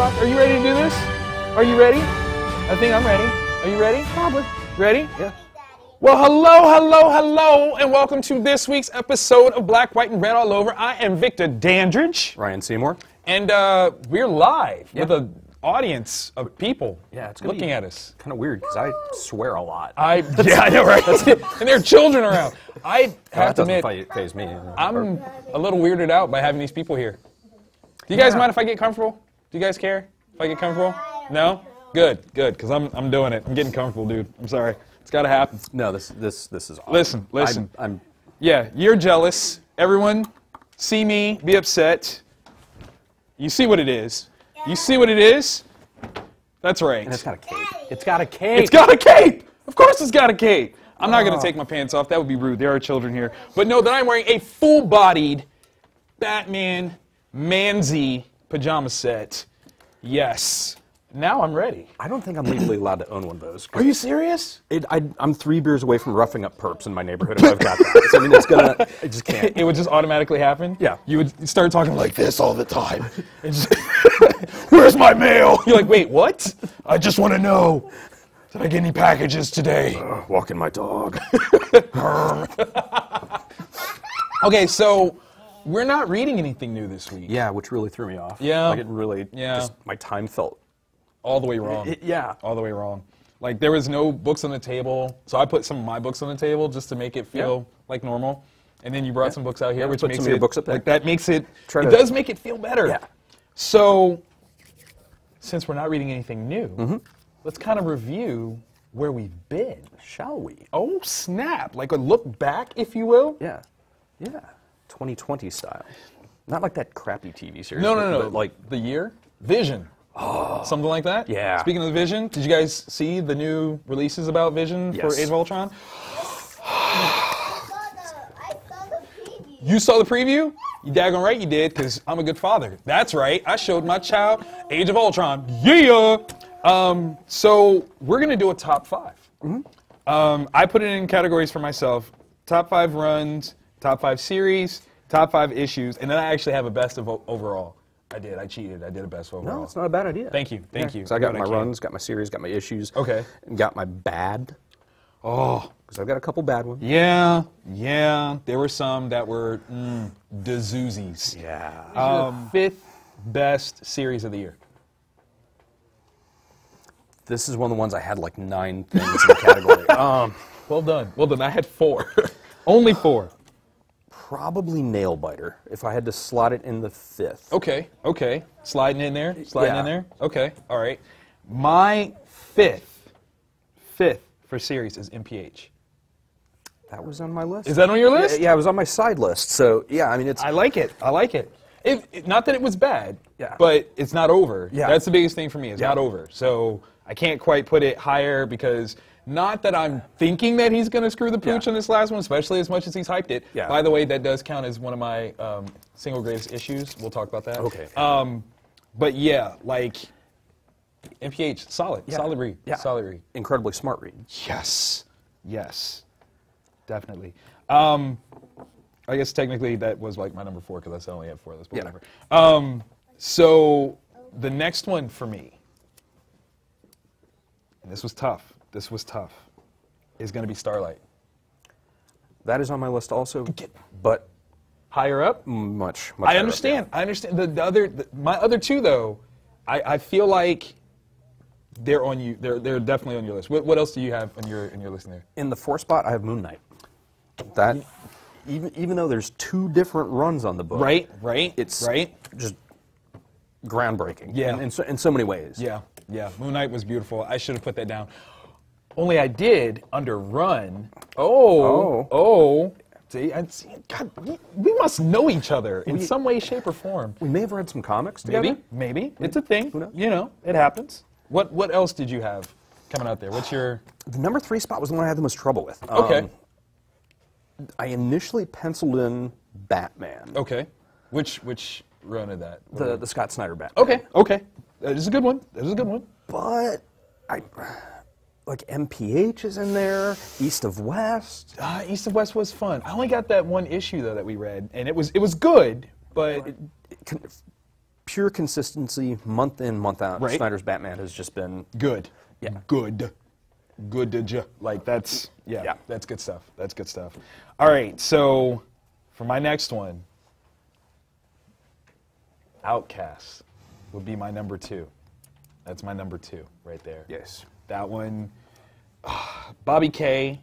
talk? Are you ready to do this? Are you ready? I think I'm ready. Are you ready? Probably. Ready? Yeah. Well, hello, and welcome to this week's episode of Black, White, and Red All Over. I am Victor Dandridge. Ryan Seymore. And we're live with an audience of people looking at us. Kind of weird because I swear a lot. Yeah, I know, right? And there are children around. I have to admit, that doesn't faze me. I'm a little weirded out by having these people here. Do you guys mind if I get comfortable? Do you guys care if I get comfortable? No? Good, because I'm doing it. I'm getting comfortable, dude. I'm sorry. It's got to happen. No, this is awesome. Listen. I'm Yeah, you're jealous. Everyone see me, be upset. You see what it is. You see what it is? That's right. And it's got a cape. It's got a cape. It's got a cape! Of course it's got a cape. I'm not going to take my pants off. That would be rude. There are children here. But know that I'm wearing a full-bodied Batman Manzy pajama set. Yes. Now I'm ready. I don't think I'm legally allowed to own one of those. Are you serious? I'm 3 beers away from roughing up perps in my neighborhood if I've got that. So, I mean, I just can't. It would just automatically happen? Yeah. You would start talking like this all the time. And just, where's my mail? You're like, wait, what? I just want to know. Did I get any packages today? Walking my dog. Okay, so we're not reading anything new this week. Yeah, which really threw me off. Yeah. Like it really, just my time felt. All the way wrong. All the way wrong. Like, there was no books on the table, so I put some of my books on the table just to make it feel like normal. And then you brought some books out here, which put makes some of your it, books up there. like, that makes it, it does make it feel better. Yeah. So, since we're not reading anything new, let's kind of review where we've been. Shall we? Oh, snap. Like a look back, if you will. Yeah. 2020 style. Not like that crappy TV series. No. But like the year? Vision. Oh. Something like that? Yeah. Speaking of the Vision, did you guys see the new releases about Vision for Age of Ultron? I saw the preview. You saw the preview? You daggone right you did, because I'm a good father. That's right. I showed my child Age of Ultron. Yeah! So we're going to do a top 5. I put it in categories for myself. Top 5 runs, top 5 series, top 5 issues, and then I actually have a best of overall. I did. I cheated. I did a best overall. No, it's not a bad idea. Thank you. Thank you. So I got my runs, got my series, got my issues. Okay. And got my bad. Oh. Because I've got a couple bad ones. Yeah. There were some that were dazoozies. Yeah. 5th best series of the year. This is one of the ones I had like 9 things in the category. Well done. I had 4. Only 4. Probably Nailbiter, if I had to slot it in the 5th. Okay. Sliding in there. Okay, all right. My fifth for series is MPH. That was on my list. Is that on your list? Yeah, it was on my side list. So, yeah, I mean, it's... I like it. Not that it was bad, Yeah. but it's not over. Yeah. That's the biggest thing for me. It's not over. So I can't quite put it higher because... Not that I'm thinking that he's going to screw the pooch on this last one, especially as much as he's hyped it. Yeah. By the way, that does count as one of my single greatest issues. We'll talk about that. Okay. But yeah, like, MPH, solid. Yeah. Solid read. Yeah. Solid read. Incredibly smart read. Yes. Definitely. I guess technically that was like my number 4 because I only have 4 of those, but whatever. So the next one for me, and this was tough, is going to be Starlight. That is on my list also, but higher up? Much I higher understand. up, yeah. I understand. My other 2 though, I feel like they're on you. They're definitely on your list. What else do you have on your list in there? In the 4th spot, I have Moon Knight. That, even though there's 2 different runs on the book, Right. It's just groundbreaking. Yeah. In so many ways. Yeah. Moon Knight was beautiful. I should have put that down. Only I did under Run. See, God, we must know each other in some way, shape, or form. We may have read some comics together. Maybe. It's a thing. Who knows? You know, it happens. What else did you have coming out there? What's your... The number 3 spot was the one I had the most trouble with. Okay. I initially penciled in Batman. Okay. Which run of that? The Scott Snyder Batman. Okay. That is a good one. But like MPH is in there, East of West. East of West was fun. I only got that one issue though that we read, and it was good, but pure consistency, month in, month out. Right. Snyder's Batman has just been Good. Yeah. Good. Good. Like, that's, Yeah. that's good stuff. That's good stuff. All right, so for my next one, Outcast would be my number 2. That's my number 2 right there. yes. That one, Bobby K.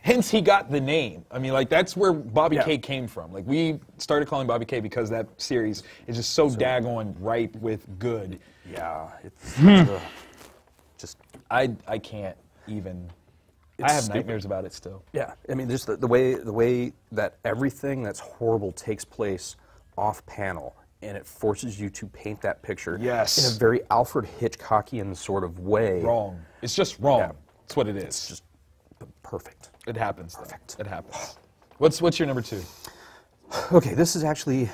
Hence, he got the name. I mean, like, that's where Bobby Yeah. K came from. Like, we started calling Bobby K because that series is just so daggone right with good. Yeah, it's just I can't even. I have stupid. nightmares about it still. yeah. I mean, just the way that everything that's horrible takes place off panel, and it forces you to paint that picture Yes. in a very Alfred Hitchcockian sort of way. Wrong. It's just wrong. Yeah. That's what it is. It's just perfect. It happens. Though. Perfect. It happens. What's your number 2? Okay, this is actually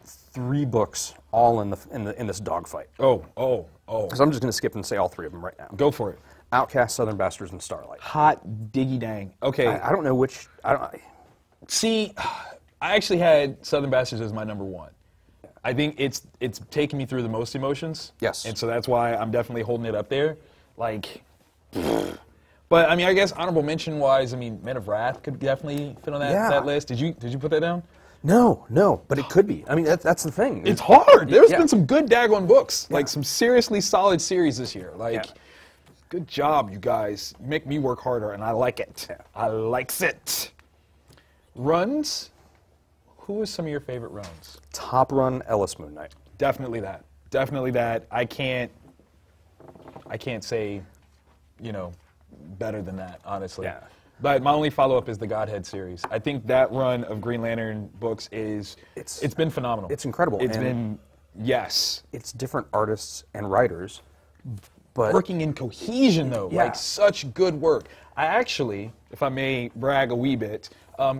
3 books all in this dogfight. Oh. So I'm just going to skip and say all 3 of them right now. Go for it. Outcast, Southern Bastards, and Starlight. Hot diggy dang. Okay. I don't know which. See, I actually had Southern Bastards as my number 1. I think it's taken me through the most emotions. Yes. And so that's why I'm definitely holding it up there. Like, but I mean, I guess honorable mention wise, I mean, Men of Wrath could definitely fit on that list. Did you put that down? No, but it could be. I mean, that's the thing. It's hard. There's Yeah. been some good daggone books, like Yeah. some seriously solid series this year. Like, Yeah. good job, you guys. You make me work harder, and I like it. Yeah. I likes it. Runs. Who is some of your favorite runs? Top run Ellis Moon Knight. Definitely that. Definitely that. I can't say, better than that, honestly. Yeah. But my only follow-up is the Godhead series. I think that run of Green Lantern books it's been phenomenal. It's incredible. It's and been, yes. It's different artists and writers, but Working in cohesion, though. Yeah. Like, such good work. I actually, if I may brag a wee bit,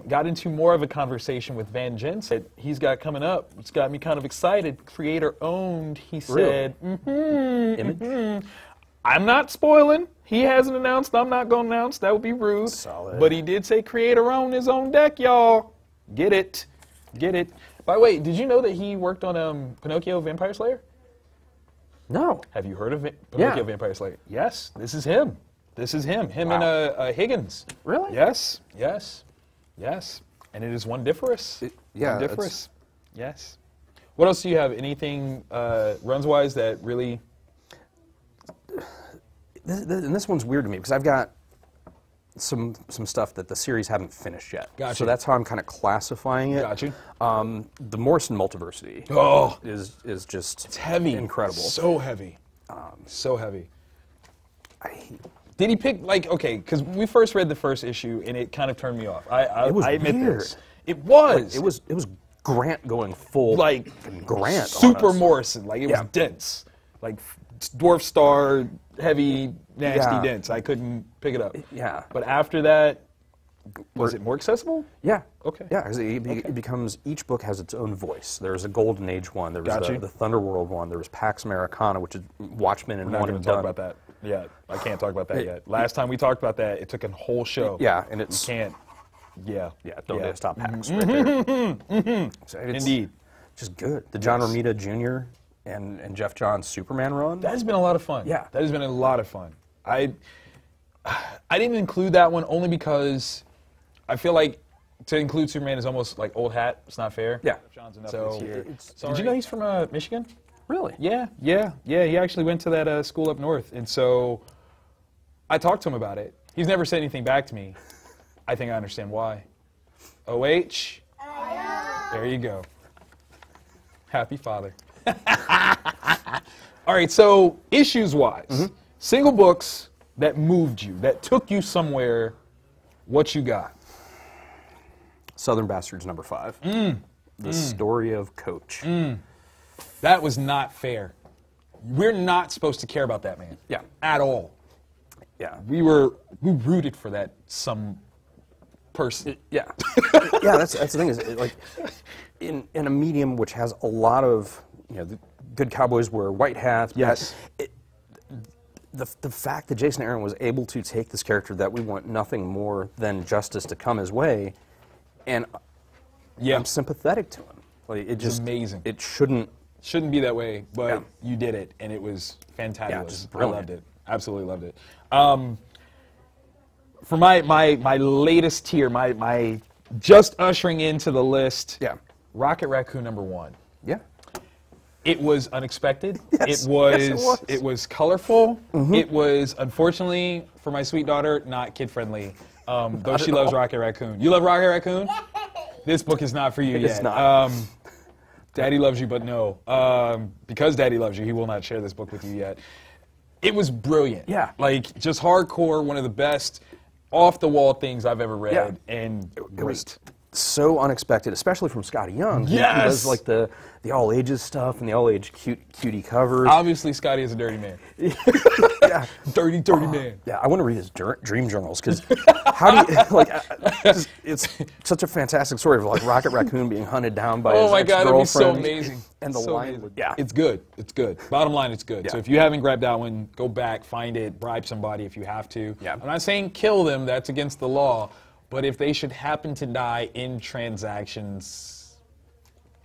got into more of a conversation with Vantage that he's got coming up. It's got me kind of excited. Creator owned, he said. Image? I'm not spoiling. He hasn't announced. I'm not going to announce. That would be rude. Solid. But he did say creator owned his own deck, y'all. Get it. Get it. By the way, did you know that he worked on Pinocchio Vampire Slayer? No. Have you heard of Pinocchio Yeah. Vampire Slayer? Yes, this is him. This is him. Him Wow. and Higgins. Really? Yes. And it is wonderful. Yeah, Wonderful. Yes. What else do you have? Anything runs-wise that really... And this one's weird to me because I've got some stuff that the series haven't finished yet. Gotcha. So that's how I'm kind of classifying it. Got you. The Morrison Multiversity Oh, is just it's heavy. incredible. So heavy. So heavy. I, Did he pick, okay, because we first read the first issue and it kind of turned me off. I It was admit weird. this. It was. it was Grant going full like Grant. super on us. Morrison. Like, it Yeah. was dense. Like, Dwarf Star, heavy, nasty, Yeah. dense. I couldn't pick it up. Yeah. But after that, was it more accessible? Yeah. Okay. Yeah, because it becomes, each book has its own voice. There's a Golden Age one. There was Got you. the Thunderworld one. There was Pax Americana, which is Watchmen and We're not One going and to talk Done. about that yet. I can't talk about that yet. Last time we talked about that, it took a whole show. Yeah, and it's You can't. Yeah. yeah, don't Yeah. stop Pax right there. So it's Indeed. just good. The John Romita Jr. and Jeff Johns Superman run. That has been a lot of fun. Yeah. That has been a lot of fun. I didn't include that one only because I feel like to include Superman is almost like old hat. It's not fair. Yeah. John's enough So this year. it's- Did you know he's from Michigan? Really? Yeah. He actually went to that school up north, and so I talked to him about it. He's never said anything back to me. I think I understand why. OH. There you go. Happy father. All right, so issues-wise, single books that moved you, that took you somewhere, what you got? Southern Bastards #5. The story of Coach. That was not fair. We're not supposed to care about that man. Yeah. At all. Yeah. We rooted for that some person. Yeah. Yeah, that's the thing is like in a medium which has a lot of, the good cowboys wear white hats. but Yes. The fact that Jason Aaron was able to take this character that we want nothing more than justice to come his way, and Yeah. I'm sympathetic to him. Like it just amazing. It shouldn't Shouldn't be that way, but you did it, and it was fantabulous. Yeah, just I brilliant. loved it. Absolutely loved it. For my latest tier, my just ushering into the list. Yeah. Rocket Raccoon #1. Yeah. It was unexpected. Yes, It was. yes, it was. It was colorful. It was, unfortunately, for my sweet daughter, not kid friendly. Though she loves Rocket Raccoon. You love Rocket Raccoon? This book is not for you yet. It's not. Daddy loves you, but no. Because Daddy loves you, he will not share this book with you yet. It was brilliant. Yeah. Like, just hardcore, one of the best off-the-wall things I've ever read. Yeah. And It was so unexpected, especially from Scotty Young. He Yes! does like the all-ages stuff and the all-age cutie covers. Obviously, Scotty is a dirty man. Yeah. Dirty man. Yeah, I want to read his dream journals because how do you like? It's such a fantastic story of like Rocket Raccoon being hunted down by Oh his my God, that'd be so ex-girlfriend. amazing. And the So line, amazing. yeah, It's good. It's good. Bottom line, it's good. So Yeah. if you haven't grabbed that one, go back, find it, bribe somebody if you have to. Yeah. I'm not saying kill them, that's against the law. But if they should happen to die in transactions,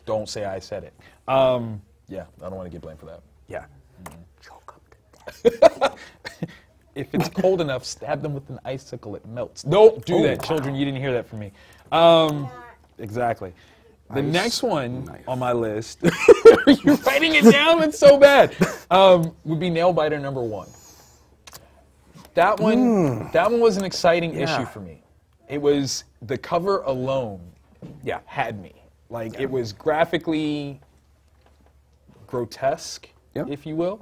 don't say I said it. Yeah, I don't want to get blamed for that. yeah. Choke 'em to death. If it's cold enough, stab them with an icicle, it melts. Don't do that, children. You didn't hear that from me. Exactly. The next one on my list, you're fighting it down, it's so bad, would be Nailbiter #1. That one was an exciting issue for me. It was, the cover alone Yeah. had me. Like, it was graphically grotesque, Yep. if you will.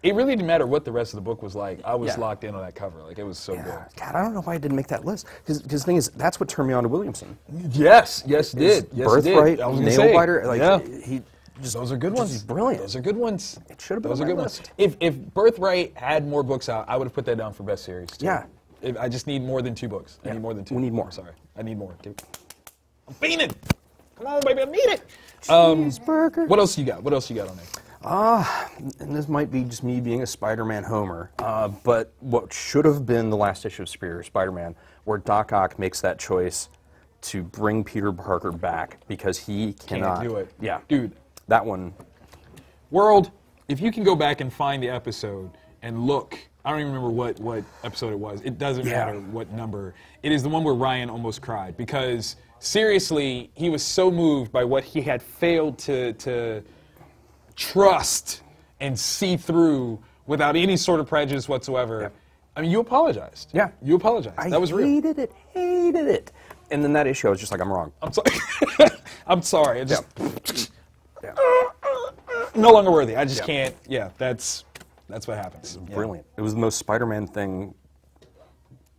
It really didn't matter what the rest of the book was like. I was Yeah. locked in on that cover. Like, it was so good. God, I don't know why I didn't make that list. Because the thing is, that's what turned me on to Williamson. Yes, yes, it did. Yes, it did. Birthright, I was gonna say, Nailbiter, like yeah. he just Those are good just ones. brilliant. Those are good ones. It should have been Those on are my good list. ones. If Birthright had more books out, I would have put that down for best series. Too. Yeah. I just need more than 2 books. I Yeah. need more than 2. We need more. I'm sorry. I need more. Dude. I'm fiending. Come on, baby. I need it. Cheeseburger. What else you got? What else you got on there? And this might be just me being a Spider-Man homer, but what should have been the last issue of Superior Spider-Man, where Doc Ock makes that choice to bring Peter Parker back because he cannot Can't do it. Yeah, Dude. that one. World, if you can go back and find the episode and look, I don't even remember what episode it was. It doesn't Yeah. matter what number. It is the one where Ryan almost cried because seriously, he was so moved by what he had failed to trust and see through without any sort of prejudice whatsoever. Yeah. I mean, you apologized. Yeah. You apologized. I that was real. hated it. And then that issue, I was just like, I'm wrong. I'm sorry. I'm sorry. I just Yeah. no longer worthy. I just Yeah. can't. Yeah, that's what happens. Yeah. Brilliant. It was the most Spider-Man thing,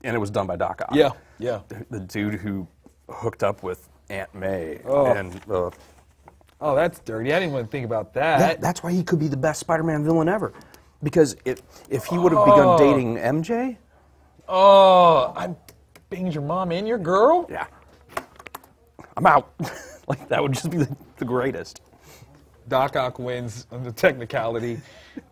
and it was done by Doc Ock. Yeah, yeah. The dude who hooked up with Aunt May. Oh. And Oh, that's dirty. I didn't even think about that. that's why he could be the best Spider-Man villain ever. Because if he would have begun dating MJ, Oh, I banged your mom and your girl? yeah, I'm out. Like, that would just be the greatest. Doc Ock wins on the technicality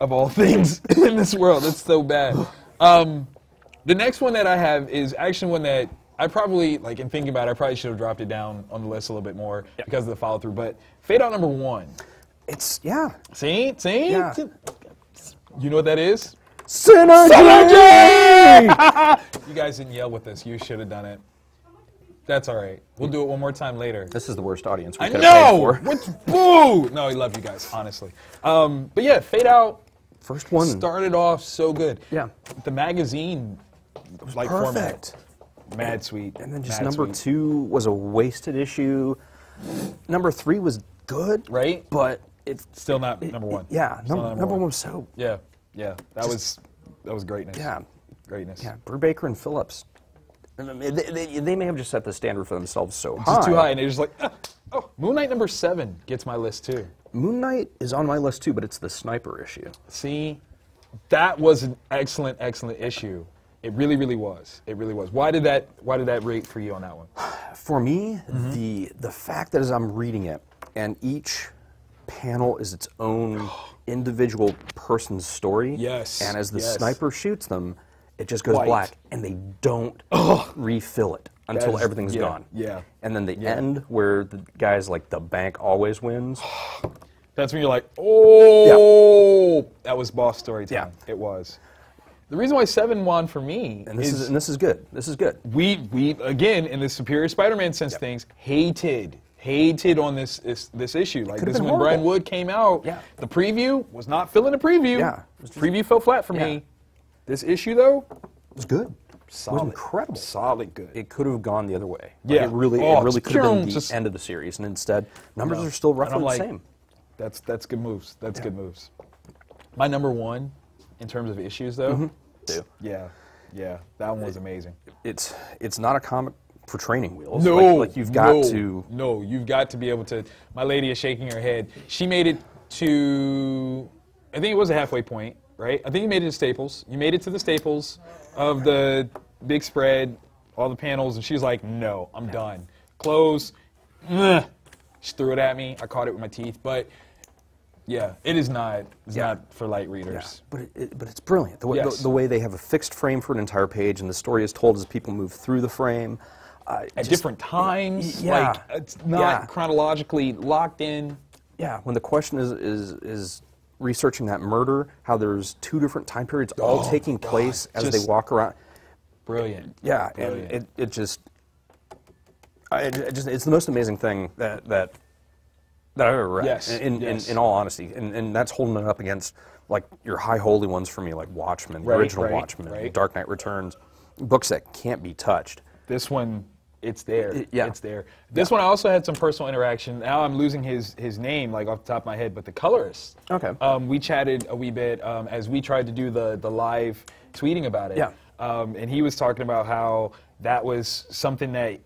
of all things in this world. It's so bad. The next one that I have is actually one that I probably, like, in thinking about it, I probably should have dropped it down on the list a little bit more because of the follow through. But Fade Out #1. It's, yeah. See? Yeah. You know what that is? Synergy! You guys didn't yell with us. You should have done it. That's all right. We'll do it one more time later. This is the worst audience we I could have paid know! for. What's boo? No, I love you guys, honestly. But yeah, Fade Out First one. started off so good. Yeah. The magazine like format. Perfect. Mad sweet. And then just mad number sweet. 2 was a wasted issue. Number 3 was good. Right? But it's Still not number 1. Yeah, Still not number 1 was so. Yeah, yeah. That was greatness. Yeah. Greatness. Yeah, Brubaker and Phillips. They may have just set the standard for themselves so high. Just too high, and they're just like, oh, Moon Knight #7 gets my list too. Moon Knight is on my list too, but it's the sniper issue. See, that was an excellent, excellent issue. It really, really was. It really was. Why did that rate for you on that one? For me, Mm-hmm. the fact that as I'm reading it, and each panel is its own individual person's story. Yes, And as the yes. sniper shoots them, it just goes White. black, and they don't refill it until is- everything's yeah, gone. yeah, And then the end where the guy's like, the bank always wins. That's when you're like, oh, that was boss story time. Yeah. It was. The reason why 7 won for me And this is good. This is good. we again in the Superior Spider-Man sense things hated on this issue. Like could've this been when Brian horrible. Wood came out. Yeah. The preview was not filling a preview. Yeah. It was just- Preview fell flat for Yeah. me. This issue though, It was good. solid. It was incredible. Solid good. It could have gone the other way. Yeah. It really Oh, could have been the just- end of the series, and instead, numbers No. are still And roughly I'm the like, same. That's good moves. That's good moves. My number one in terms of issues though. Too. Yeah. That one was amazing. It's not a comic for training wheels. No, like you've got to. No, you've got to be able to. My lady is shaking her head. She made it to, I think it was a halfway point, right? I think you made it to Staples. You made it to the Staples of the big spread, all the panels, and she's like, no, I'm done. Close. Meh. She threw it at me. I caught it with my teeth, but yeah, it is not. It's not for light readers. But it's brilliant. The way, Yes. the way they have a fixed frame for an entire page, and the story is told as people move through the frame. At different times, yeah. like it's not Yeah. chronologically locked in. Yeah, when the question is researching that murder, how there's 2 different time periods all taking place as just- they walk around. Brilliant. Yeah, Brilliant. and it just it's the most amazing thing that I've ever read. Yes, In all honesty, and that's holding it up against like your high holy ones for me, like Watchmen, Right, original right, Watchmen, right. Dark Knight Returns, books that can't be touched. This one, it's there. Yeah. It's there. This one I also had some personal interaction. Now I'm losing his name like off the top of my head, but the colorist. Okay. We chatted a wee bit as we tried to do the live tweeting about it. Yeah. And he was talking about how that was something that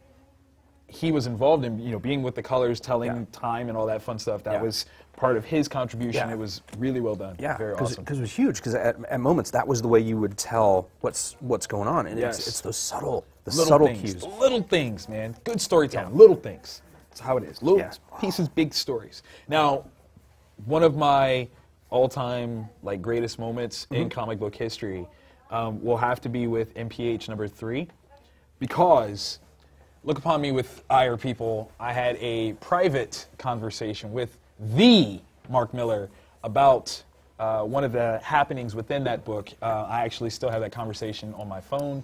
he was involved in, being with the colors, telling time and all that fun stuff. That was part of his contribution. Yeah. It was really well done. Yeah, Very awesome. Because it was huge. Because at moments that was the way you would tell what's going on, and Yes. it's those subtle Little things. cues. Little things, man. Good storytelling. Little things. That's how it is. Little pieces, big stories. Now, one of my all-time greatest moments in comic book history will have to be with MPH number 3, because look upon me with ire, people. I had a private conversation with the Mark Miller about one of the happenings within that book. I actually still have that conversation on my phone.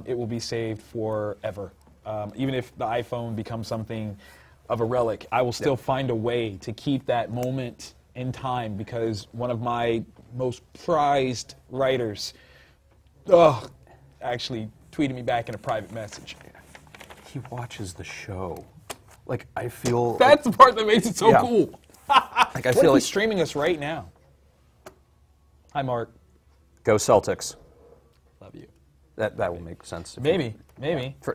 It will be saved forever. Even if the iPhone becomes something of a relic, I will still find a way to keep that moment in time, because one of my most prized writers actually tweeted me back in a private message. He watches the show. Like I feel. That's the part that makes it so cool. Like I What feel if like he's streaming us right now? Hi, Mark. go Celtics. Love you. That will make sense. Maybe.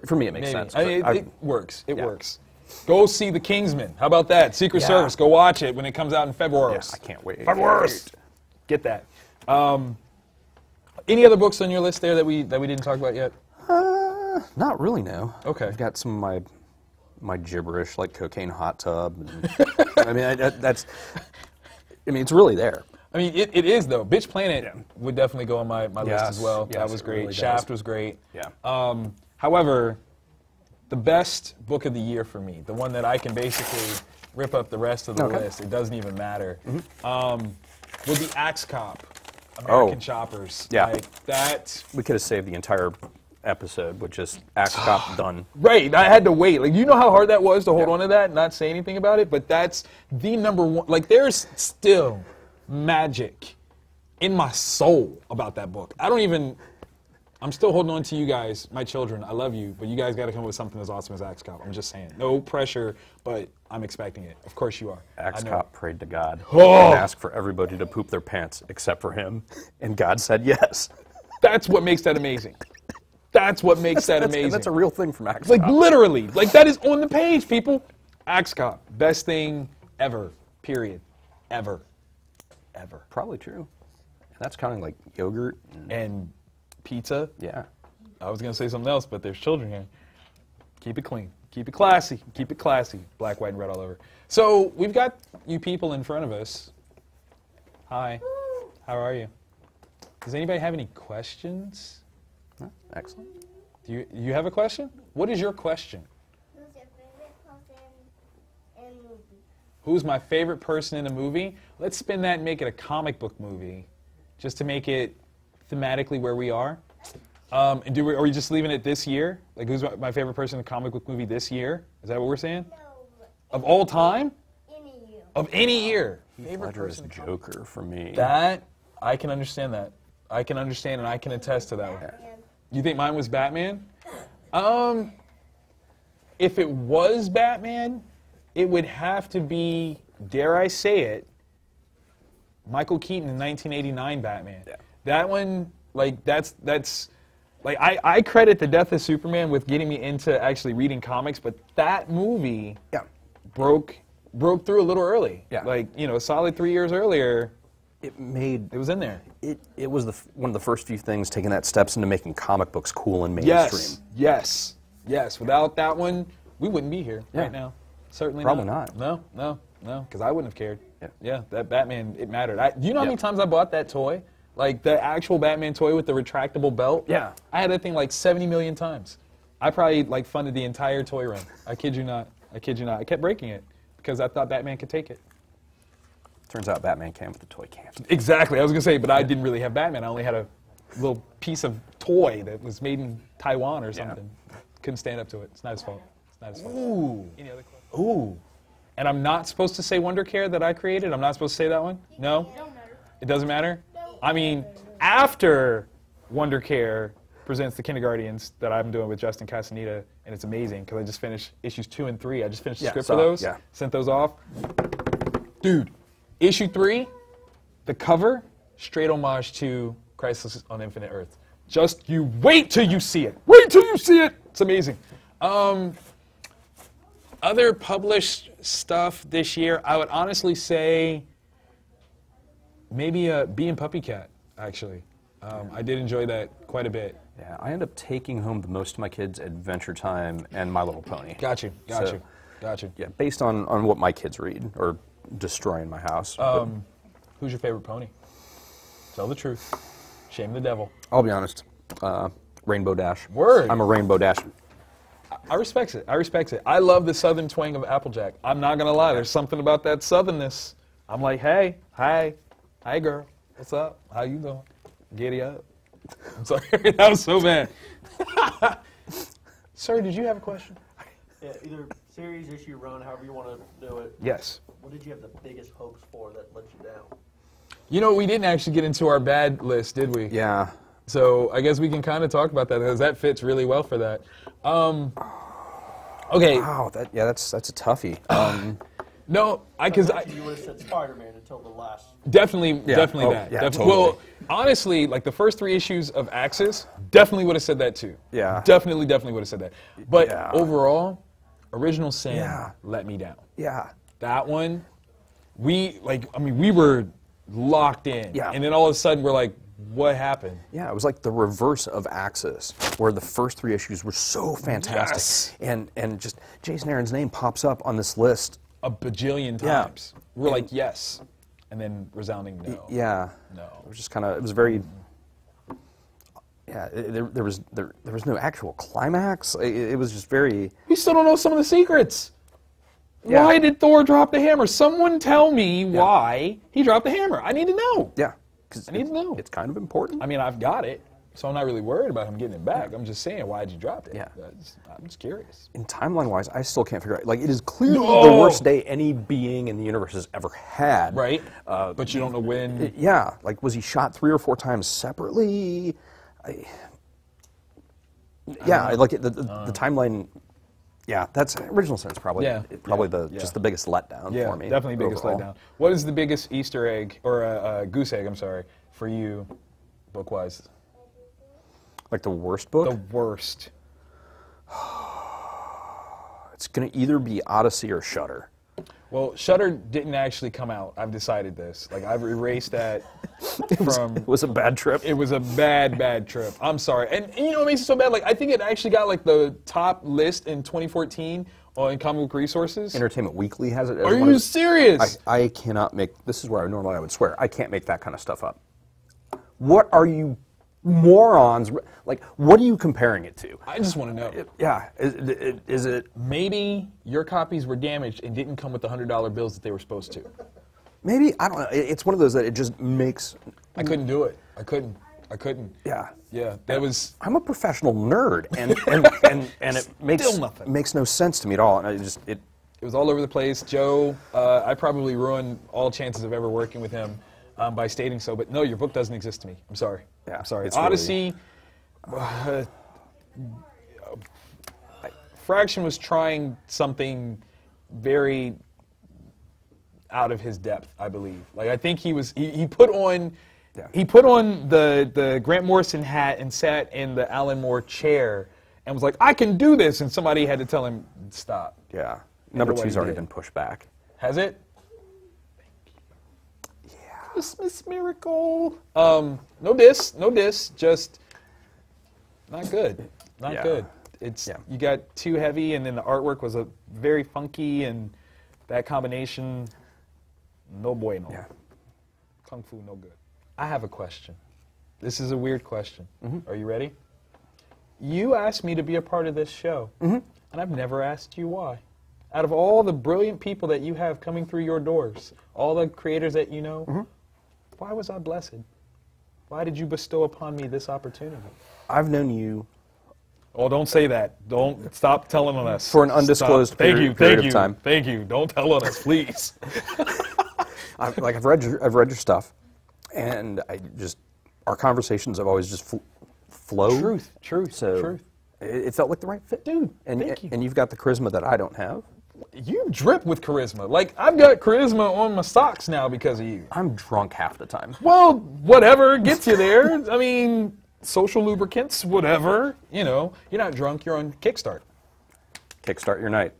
For me, it makes sense. I mean, but it works. It works. Go see The Kingsman. How about that? Secret Service. Go watch it when it comes out in February. Yeah, I can't wait. February. Get that. Any other books on your list there that we didn't talk about yet? Not really. No. Okay. I've got some of my gibberish like cocaine hot tub. And, I mean, that's. I mean, it's really there. I mean, it is, though. Bitch Planet would definitely go on my list as well. Yes, That was it great. really does. Shaft was great. Yeah. However, the best book of the year for me, the one that I can basically rip up the rest of the list, it doesn't even matter, would be Axe Cop, American Choppers. Yeah. Like, that. We could have saved the entire episode with just Axe Cop done. Right, I had to wait. Like, you know how hard that was to hold on to that and not say anything about it? But that's the number one. Like, there's still magic in my soul about that book. I'm still holding on to you guys, my children. I love you, but you guys got to come up with something as awesome as Axe Cop. I'm just saying. No pressure, but I'm expecting it. Of course you are. Axe I know. Cop prayed to God Oh! and asked for everybody to poop their pants except for him, and God said yes. That's what makes that amazing. That's what makes that That's- amazing. That's a real thing from Axe Like, Cop. literally. Like, that is on the page, people. Axe Cop. Best thing ever. Period. Ever. Ever. Probably true. That's counting like yogurt. And pizza. Yeah. I was going to say something else, but there's children here. Keep it clean. Keep it classy. Keep it classy. Black, white, and red all over. So, we've got you people in front of us. Hi. How are you? Does anybody have any questions? Excellent. Do you have a question? What is your question? Who's your favorite person in movie? Who's my favorite person in a movie? Let's spin that and make it a comic book movie, just to make it thematically where we are. And are we just leaving it this year? Like, who's my favorite person in a comic book movie this year? Is that what we're saying? No, Of all time? any year. Of any year. Favorite Ledger is Joker for me. That, I can understand that. I can understand and I can attest to that one. And You think mine was Batman? If it was Batman, it would have to be, dare I say it, Michael Keaton in 1989 Batman. Yeah. That one, like, that's like, I credit the death of Superman with getting me into actually reading comics, but that movie broke through a little early. Yeah. Like, you know, a solid 3 years earlier, It it was in there. it was one of the first few things taking that steps into making comic books cool and mainstream. Yes. Without that one, we wouldn't be here Yeah. right now. Certainly Probably not. No, because I wouldn't have cared. Yeah. That Batman, it mattered. Do you know how many times I bought that toy? Like, the actual Batman toy with the retractable belt? Yeah. I had that thing like 70 million times. I probably, like, funded the entire toy run. I kid you not. I kept breaking it because I thought Batman could take it. Turns out Batman came with a toy can. Exactly. I was going to say, but I didn't really have Batman. I only had a little piece of toy that was made in Taiwan or something. Couldn't stand up to it. It's not his fault. It's not his fault. Ooh. Any other questions? Ooh. And I'm not supposed to say Wonder Care that I created? I'm not supposed to say that one? No? it don't matter. It doesn't matter? No. I mean, after Wonder Care presents the Kindergartens that I'm doing with Justin Castaneda, and it's amazing because I just finished issues 2 and 3. I just finished the script for those. Yeah. Sent those off. Dude, issue 3, the cover, straight homage to Crisis on Infinite Earth. Just you wait till you see it. Wait till you see it. It's amazing. Other published stuff this year, I would honestly say maybe Bee and Puppy Cat, actually. I did enjoy that quite a bit. Yeah, I end up taking home the most of my kids' Adventure Time and My Little Pony. Got you. Yeah, based on what my kids read or destroy in my house. Who's your favorite pony? Tell the truth. Shame the devil. I'll be honest. Rainbow Dash. Word. I'm a Rainbow Dash. I respect it. I love the southern twang of Applejack. I'm not going to lie. There's something about that southernness. I'm like, hey, hi girl. What's up? How you doing? Giddy up. I'm sorry. That was so bad. Sir, did you have a question? Yeah, either series, issue, run, however you want to do it. Yes. What did you have the biggest hopes for that let you down? You know, we didn't actually get into our bad list, did we? Yeah. So I guess we can kind of talk about that because that fits really well for that. Okay. Wow. That's a toughie. No, because You would have said Spider-Man until the last. definitely Yeah. that. Oh, yeah, totally. Well, honestly, like the first 3 issues of Axis, definitely would have said that too. Yeah. Definitely would have said that. But Yeah. overall, Original Sin Yeah. let me down. Yeah. That one, we were locked in. Yeah. And then all of a sudden we're like, what happened? Yeah, it was like the reverse of Axis, where the first 3 issues were so fantastic. Yes. And just Jason Aaron's name pops up on this list. A bajillion Yeah. times. We're like, yes. And then resounding no. Yeah. No. It was just kind of, it was very, yeah, there was no actual climax. It was just very, We still don't know some of the secrets. Yeah. Why did Thor drop the hammer? Someone tell me why he dropped the hammer. I need to know. yeah. 'Cause I need to know. It's kind of important. I mean, I've got it, so I'm not really worried about him getting it back. I'm just saying, why'd you drop it? Yeah. I'm just curious. And timeline-wise, I still can't figure out. Like, it is clearly No! the worst day any being in the universe has ever had. Right? But you don't know when. Yeah. Like, was he shot 3 or 4 times separately? The timeline. Yeah, that's Original Sin's probably just the biggest letdown Yeah, for me. definitely biggest overall. letdown. What is the biggest Easter egg, or goose egg, I'm sorry, for you, book-wise? Like the worst book? The worst. It's going to either be Odyssey or Shudder. Well, Shudder didn't actually come out. I've decided this. Like, I've erased that from... It was a bad trip. It was a bad trip. I'm sorry. And you know what makes it so bad? Like, I think it actually got, like, the top list in 2014 on Comic Book Resources. Entertainment Weekly has it. Are you serious? I cannot make, this is where I would swear, I can't make that kind of stuff up. What are you morons. Like, what are you comparing it to? I just want to know. Yeah, is it? Maybe your copies were damaged and didn't come with the $100 bills that they were supposed to. Maybe, I don't know. It's one of those that it just makes. I couldn't do it. I couldn't. Yeah. Yeah, that was. I'm a professional nerd, and it makes no sense to me at all. And it was all over the place. Joe, I probably ruined all chances of ever working with him by stating so. But no, your book doesn't exist to me. I'm sorry. Yeah, I'm sorry. it's Odyssey. Fraction was trying something very out of his depth, I believe. Like, I think he was. He put on. Yeah. He put on the Grant Morrison hat and sat in the Alan Moore chair and was like, I can do this, and somebody had to tell him, stop. Yeah. Number 2's already been pushed back. Has it? Yeah. Christmas miracle. No diss, just not good. Not good. It's you got too heavy, and then the artwork was a very funky, and that combination, no bueno. Yeah. Kung Fu, no good. I have a question. This is a weird question. Are you ready? You asked me to be a part of this show, and I've never asked you why. Out of all the brilliant people that you have coming through your doors, all the creators that you know, why was I blessed? Why did you bestow upon me this opportunity? I've known you. Oh, don't say that. Don't stop telling on us. For an undisclosed period of time. Thank you. Don't tell on us, please. I've read your stuff. And our conversations have always just flowed. Truth. It felt like the right fit. Dude, thank you. And you've got the charisma that I don't have. You drip with charisma. Like, I've got charisma on my socks now because of you. I'm drunk half the time. Well, whatever gets you there. I mean, social lubricants, whatever. You know, you're not drunk, you're on Kickstart. Kickstart your night.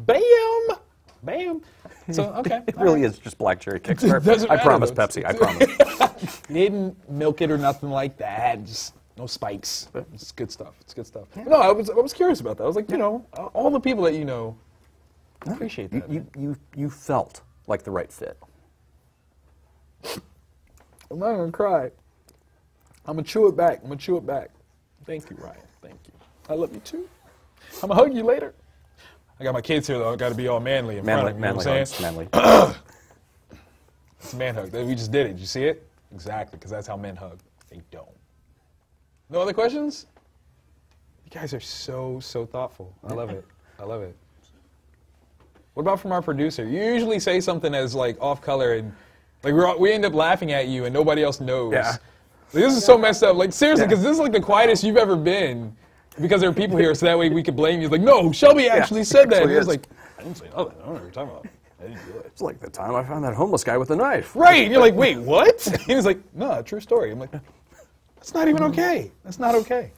Bam! Bam. So, okay. It really is just black cherry Kickstart. I promise, Pepsi. I promise. You didn't milk it or nothing like that. Just no spikes. It's good stuff. It's good stuff. Yeah. No, I was curious about that. I was like, you know, all the people that you know, I appreciate that. You felt like the right fit. I'm not gonna cry. I'm gonna chew it back. Thank you, Ryan. Thank you. I love you too. I'm gonna hug you later. I got my kids here though. I got to be all manly in front of them. You know what I'm saying? Manly. It's a man hug. We just did it. Did you see it? Exactly, because that's how men hug. They don't. No other questions? You guys are so thoughtful. I love it. I love it. What about from our producer? You usually say something as like off color and like we end up laughing at you and nobody else knows. Yeah. Like, this is so messed up. Like seriously, because this is like the quietest you've ever been. Because there are people here, so that way we could blame you. It's like, no, Shelby actually said that. And he was like, I didn't say nothing. I don't know what you're talking about. I didn't do it. It's like the time I found that homeless guy with a knife. Right. And you're like, wait, what? And he's like, no, true story. I'm like, that's not even okay. That's not okay.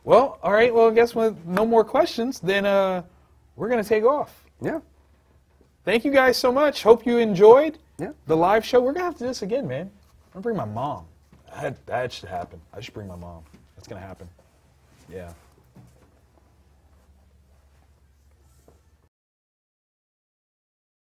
Well, all right. Well, I guess with no more questions, then we're going to take off. Yeah. Thank you guys so much. Hope you enjoyed the live show. We're going to have to do this again, man. I'm going to bring my mom. That should happen. I should bring my mom. That's going to happen. Yeah.